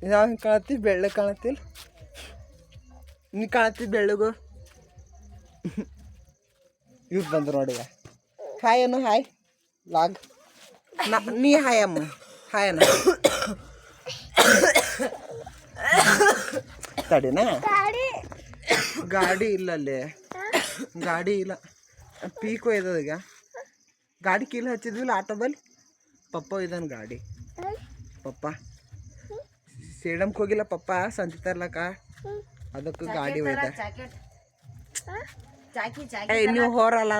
ನಾವು ಹಿಂಗೆ ಕಾಣತ್ತಿ ಬೆಳ್ಳಗೆ ಕಾಣತ್ತಿಲ್ಲ ನೀ ಕಾಣತ್ತಿ ಬೆಳ್ಳಗು ಇವ್ರು ಬಂದ್ರು ನೋಡಿ ಹಾಯ್ ಅನ್ನು ಹಾಯ್ ಲಾಗ್ ನೀ ಹಾಯ್ ಅಮ್ಮ ಹಾಯ್ ಅನ್ನ ತಡಿನಾ ಗಾಡಿ ಇಲ್ಲ ಅಲ್ಲಿ ಗಾಡಿ ಇಲ್ಲ ಪೀಕ್ ಒಯ್ದದ ಈಗ ಗಾಡಿ ಕೀಲ್ ಹಚ್ಚಿದ್ವಿಲ್ಲ ಆಟೋ ಬಲ್ಲಿ ಪಪ್ಪ ಒಯ್ದಾನ ಗಾಡಿ ಪಪ್ಪ ಸೇಡಮ್ಗೆ ಹೋಗಿಲ್ಲ ಪಪ್ಪ ಸಂತಿ ತರ್ಲಕ್ಕ ಅದಕ್ಕೆ ಗಾಡಿ ಒಯ್ದ ನೀವು ಹೋರಲ್ಲ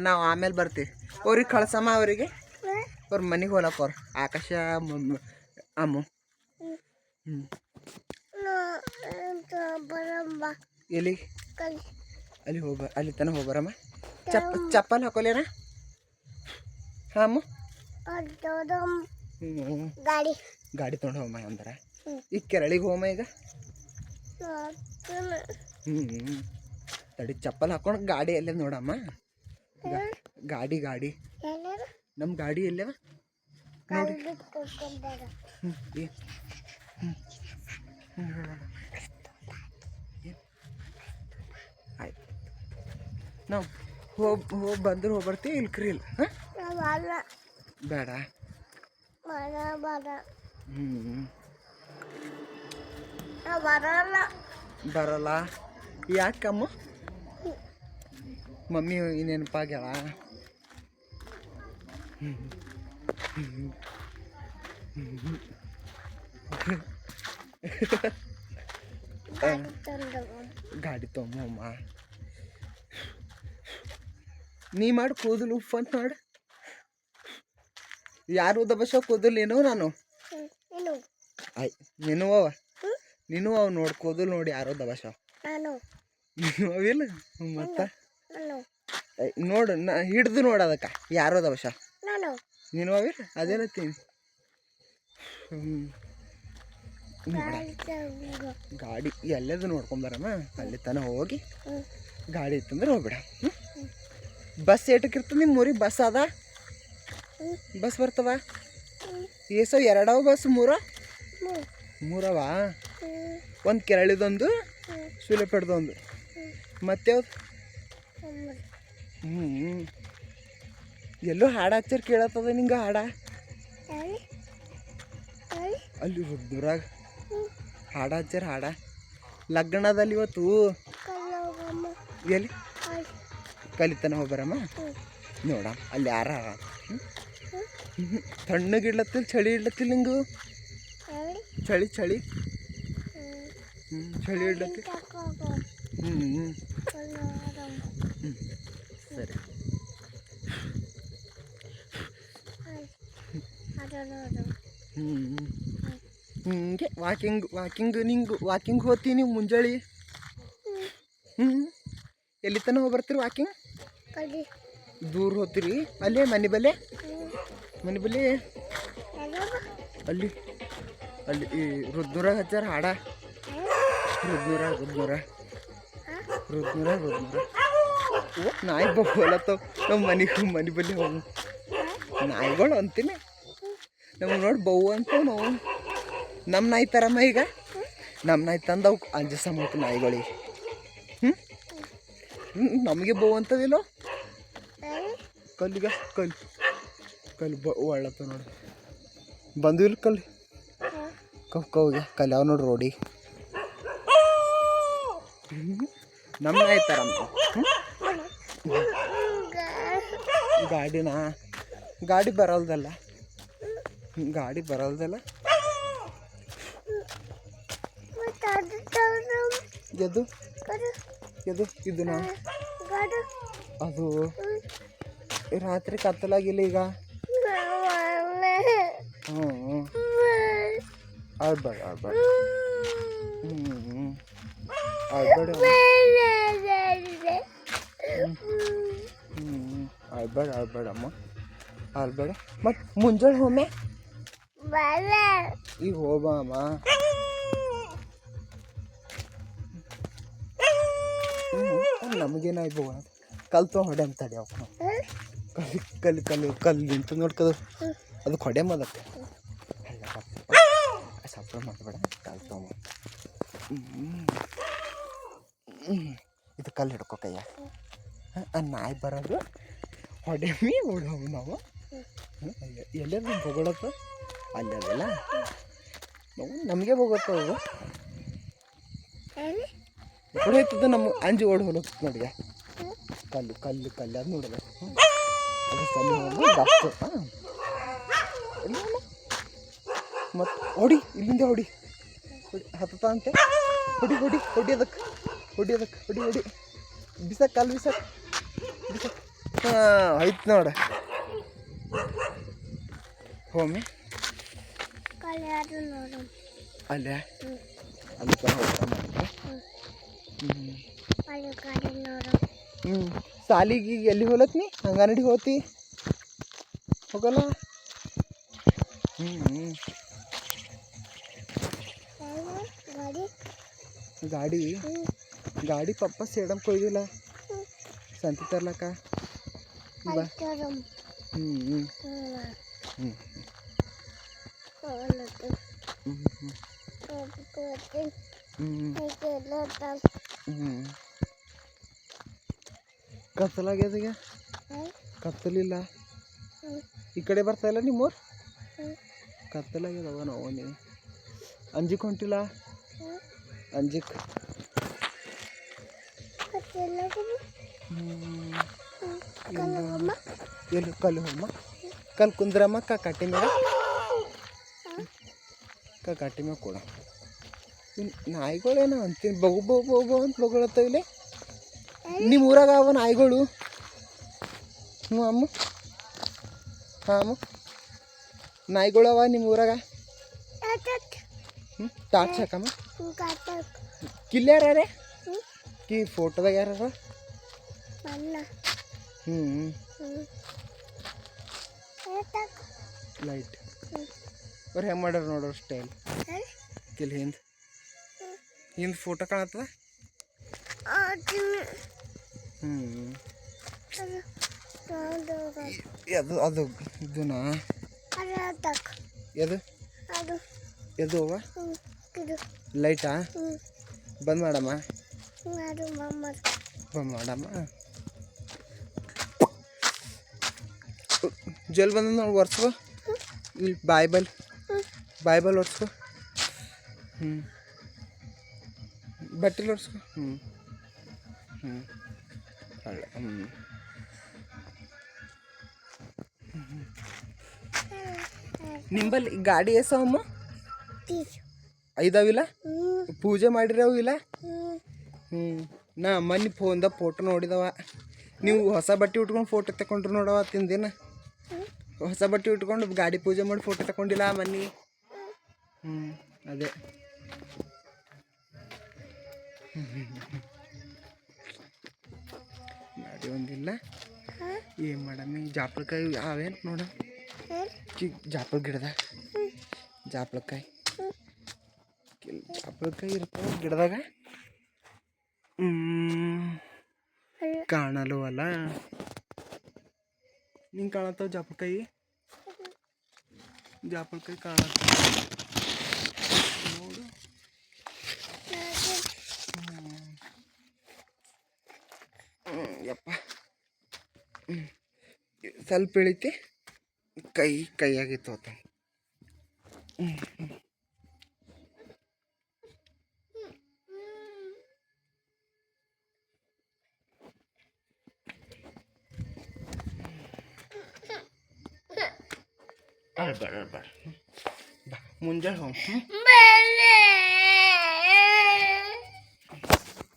ನಾವು ಆಮೇಲೆ ಬರ್ತೀವಿ ಅವ್ರಿಗೆ ಕಳ್ಸಮ್ಮ ಅವರಿಗೆ ಅವ್ರ ಮನೆಗೆ ಹೋಲಕ್ಕ ಅವ್ರು ಆಕಾಶ ಅಮ್ಮ ಎಲ್ಲಿ ಅಲ್ಲಿ ಅಲ್ಲಿ ತನಕ ಹೋಗ್ಬರಮ್ಮ ಚಪ್ಪಲ್ ಹಾಕೋಲೇನ ಹಾಂ ಗಾಡಿ ತೊಗೊಂಡು ಹೋಗಮ್ಮ ಅಂದ್ರೆ ಈಗ ಕೆರಳಿಗೆ ಹೋಗಮ್ಮ ಈಗ ತಡಿ ಚಪ್ಪಲ್ ಹಾಕೊಂಡು ಗಾಡಿ ಎಲ್ಲೇ ನೋಡಮ್ಮ ಗಾಡಿ ನಮ್ಮ ಗಾಡಿ ಎಲ್ಲವ ನೋಡಿ ಆಯ್ತು ನಾವು ಹೋಗಿ ಬಂದ್ರೆ ಹೋಗ್ಬರ್ತೀವಿ ಇಲ್ಕ್ರಿ ಇಲ್ಲ ಹಾಂ ಬೇಡ ಬರಲ್ಲ ಯಾಕಮ್ಮ ಮಮ್ಮಿ ನೆನಪಾಗ್ಯಾವ ಗಾಡಿ ತೊಗೊಂಬಮ್ಮ ನೀ ಮಾಡಿ ಕೂದಲು ಉಫ್ ಅಂತ ಮಾಡು ಯಾರು ದಬಶ ಕೂದಲು ಏನೋ ನಾನು ಆಯ್ ನೀನು ಅವ ನೋಡಿ ಕೂದಲು ನೋಡಿ ಯಾರೋ ದಬಶ ನೀನು ಅವಿಲ್ಲ ಮತ್ತೆ ನೋಡು ಹಿಡ್ದು ನೋಡೋದಕ್ಕ ಯಾರೋ ದಬಶ ನೀನು ಅವಿಲ್ಲ ಅದೇನತ್ತೀನಿ ಗಾಡಿ ಎಲ್ಲದು ನೋಡ್ಕೊಂಬರಮ್ಮ ಅಲ್ಲಿ ತನಕ ಹೋಗಿ ಗಾಡಿ ಇತ್ತಂದ್ರೆ ಹೋಗ್ಬಿಡ ಬಸ್ ಏಟಕ್ಕೆ ಇರ್ತದೆ ನಿಮ್ಮ ಊರಿಗೆ ಬಸ್ ಅದ ಬಸ್ ಬರ್ತವ ಏಸೋ ಎರಡವ ಬಸ್ ಮೂರವ ಒಂದು ಕೆರಳಿದೊಂದು ಸೂಲೆಪೆಡ್ದೊಂದು ಮತ್ತೆ ಎಲ್ಲೋ ಹಾಡು ಹಚ್ಚಾರ ಕೇಳತ್ತದ ನಿಂಗೆ ಹಾಡ ಅಲ್ಲಿ ಹುಡುಗರಾಗ ಹಾಡ ಹಚ್ಚಾರ ಹಾಡ ಲಗ್ನದಲ್ಲಿ ಇವತ್ತು ಎಲ್ಲಿ ಕಲಿತನ ಹೋಗ್ಬರಮ್ಮ ನೋಡ ಅಲ್ಲಿ ಯಾರ ತಣ್ಣಗಿಡ್ಲತ್ತಿಲ್ಲ ಚಳಿ ಇಡ್ಲತ್ತಿಲ್ಲ ನಿಂಗು ಚಳಿ ಚಳಿ ಚಳಿ ಇಡ್ಲತ್ತಿಲ್ಲ ಸರಿ ಹಿಂಗೆ ವಾಕಿಂಗ್ ಹೋಗ್ತೀನಿ ನೀವು ಮುಂಜಾನೆ ಎಲ್ಲಿ ತನಕ ಹೋಗಿ ಬರ್ತೀರಿ ವಾಕಿಂಗ್ ದೂರ ಹೋಗ್ತೀರಿ ಅಲ್ಲೇ ಮನೆ ಬಲ್ಲೆ ಅಲ್ಲಿ ಈ ರುದ್ನೂರಾಗ ಹಚ್ಚಾರ ಹಾಡ ರುದ್ನೂರ ನಾಯಿ ಹೋಲತ್ತವ ನಮ್ಮ ಮನೆ ಬಲ್ಲಿ ಹೋಗಿ ನಾಯಿಗಳು ಅಂತೀನಿ ನಮಗೆ ನೋಡಿ ಬೌ ಅಂತ ನಾವು ನಮ್ಮ ನಾಯಿ ತರಮ್ಮ ಈಗ ನಮ್ಮ ನಾಯಿ ತಂದವು ಅಂಜಸ ಮತ್ತು ನಾಯಿಗಳಿಗೆ ನಮಗೆ ಬೌ ಅಂತದಿಲ್ಲೋ ಕಲ್ಲಿಗ ಕಲ್ಲು ಒಳ್ಳತ್ತ ನೋಡಿ ಬಂದು ಇಲ್ಲ ಕಲ್ಲಿ ಕವ್ಗೆ ಕಲ್ಯಾವ ನೋಡಿ ರೋಡಿ ನಮ್ಮ ನಾಯಿ ತರಮ್ಮ ಗಾಡಿ ಬರಲ್ದಲ್ಲ ಎದು ಇದನ್ನ ಅದು ರಾತ್ರಿ ಕತ್ತಲಾಗಿಲ್ಲ ಈಗ ಆಡ್ಬೇಡ ಆಡ್ಬೇಡಮ್ಮ ಆಡ್ಬೇಡ ಮತ್ತು ಮುಂಜಾನೆ ಹೋಮೆ ಈಗ ಹೋಬಮ್ಮ ನಮಗೇನಾಯ್ತು ಕಲ್ತು ಹೊಡೆ ಅಂತಡಿ ಅವ ಕಲ್ಲು ನಿಂತು ನೋಡ್ಕದು ಅದು ಹೊಡೆ ಮದಕ್ಕೆ ಚಪ್ಪಲ್ ಮಾಡಬೇಡ ಕಾಲು ತೊಗೊಂಬ. ಇದು ಕಲ್ಲು ಹಿಡ್ಕೊ ಕೈಯ. ನಾಯಿ ಬರೋದು ಹೊಡೆಮಿ ಓಡೋವು ನಾವು. ಎಲ್ಲೆಲ್ಲ ಬೊಗಳತ್ತ ಅಲ್ಲಿ ಅದಲ್ಲ ನಾವು ನಮಗೆ ಹೋಗುತ್ತವು. ಹೊಡೆಯುತ್ತದೆ ನಮ್ಮ ಅಂಜಿ ಓಡಿ ಹೋಗ್ತದೆ ನೋಡಿ. ಕಲ್ಲು ಕಲ್ಲು ಕಲ್ಲು ಅದು ನೋಡೋದು ಅದು ಕಲ್ಲು ಡಾಕ್ಟು. ಮತ್ತು ಹೊಡಿ ಇಲ್ಲಿಂದ ಹೊಡಿ ಹೊಡಿ ಹತ್ತತ ಅಂತೆ. ಹೊಡಿ ಹೊಡಿ ಹೊಡಿಯೋದಕ್ಕೆ ಹೊಡಿಯೋದಕ್ಕೆ ಹೊಡಿ ಹೊಡಿ ಬಿಸಕ್ಕೆ ಕಲ್ಲು ಬಿಸಕ್ಕೆ ಬಿಸಕ್ಕೆ. ಹಾಂ ಆಯ್ತು ನೋಡ ಹೋಮಿ ಅಲ್ಲೇ ಅಲ್ಲಿ ಸಾಲಿಗೆ ಎಲ್ಲಿ ಹೋಲತ್ ನೀ ಅಂಗನಡಿ ಹೋತಿ ಹೋಗಲ್ಲ. ಗಾಡಿ ಗಾಡಿ ಪಪ್ಪ ಸೇಡಮ್ ಕೊಯ್ದಿಲ್ಲ ಸಂತಿ ತರ್ಲಕ್ಕ ಬಾ. ಕತ್ತಲಾಗ್ಯದ ಈಗ ಕತ್ತಲಿಲ್ಲ ಈ ಕಡೆ ಬರ್ತಾ ಇಲ್ಲ ನಿಮ್ಮೂರು ಕತ್ತಲಾಗ್ಯದವ. ನಾವು ನೀವು ಅಂಜಿಕ್ ಹೊಂಟಿಲ್ಲ ಅಂಜಿಕ್ ಎಲ್ಲಿ ಕಲ್ಲು ಹೋಮ್ಮ ಕಲ್ಲು ಕುಂದ್ರಮ್ಮ ಕಟ್ಟಿ ಮ್ಯಾಗ ಕಟ್ಟಿ ಮ್ಯಾಗ ಕೊಡ. ನಾಯಿಗಳೇನೋ ಅಂತೀನಿ ಬಗು ಬಗು ಬಗು ಅಂತ ಬಗಳತ್ತವ ಇಲ್ಲಿ. ನಿಮ್ಮ ಊರಾಗ ಅವ ನಾಯಿಗಳು? ಹ್ಞೂ ಅಮ್ಮ. ಹಾಂ ಅಮ್ಮ ನಾಯಿಗಳು ಅವ ನಿಮ್ಮ ಊರಾಗ? ಹ್ಞೂ ಟಾರ್ಚ್ ಹಾಕಮ್ಮ. ಕಿಲ್ ಯಾರೇ ಕಿ ಫೋಟೋದಾಗ ಯಾರ? ಹ್ಞೂ ಲೈಟ್ ಅವ್ರು ಹೆಂಗೆ ಮಾಡ್ಯಾರ ನೋಡೋರು ಸ್ಟೈಲ್. ಕಿಲ್ ಹಿಂದೆ ಫೋಟೋ ಕಾಣತ್ತದ. ಅದು ಅದು ಇದನಾ ಎದು ಎದು ಅವ್ವ ಲೈಟಾ ಬಂದ್ ಮಾಡಮ್ಮ ಬಂದ್ ಮಾಡಮ್ಮ. ಜಲ್ ಬಂದ ನೋಡಿ ಒರ್ಸ್ಕೊ ಇಲ್ಲಿ ಬಾಯ್ಬಲ್ ಒರ್ಸ್ಕೊ. ಬಟ್ಟೆಲಿ ಒರ್ಸ್ಕೊ. ನಿಂಬಲ್ಲಿ ಗಾಡಿ ಎಸವಮ್ಮ 5 ಅವಿಲ್ಲ ಪೂಜೆ ಮಾಡಿರವು ಇಲ್ಲ. ನಾ ಮೊನ್ನೆ ಫೋನ್ದಾಗ ಫೋಟೋ ನೋಡಿದವ. ನೀವು ಹೊಸ ಬಟ್ಟೆ ಉಟ್ಕೊಂಡು ಫೋಟೋ ತಗೊಂಡ್ರು ನೋಡವ ತಿಂದಿನ. ಹೊಸ ಬಟ್ಟೆ ಉಟ್ಕೊಂಡು ಗಾಡಿ ಪೂಜೆ ಮಾಡಿ ಫೋಟೋ ತಗೊಂಡಿಲ್ಲ ಮೊನ್ನೆ. ಅದೇ ಗಾಡಿ ಒಂದಿಲ್ಲ ಏನು ಮಾಡಮ್ಮಿ. ಜಾಪಳಕಾಯಿ ಅವೇನು ನೋಡ ಜಾಪಳ ಗಿಡದ ಜಾಪಳಕಾಯಿ ಇರ್ತಾವ ಗಿಡದಾಗ. ಕಾಣಲು ಅಲ್ಲ ನಿಂಗೆ ಕಾಣತ್ತಾವ ಜಾಪಳಕಾಯಿ ಕಾಣತ್ತ ನೋಡು. ಯಪ್ಪ ಸ್ವಲ್ಪ ಇಳಿತಿ ಕೈಯಾಗಿತ್ತು ಆತ. ಅಳ್ಬೇಡ ಬಾ ಮುಂಜಾನೆ ಹೋಗಿ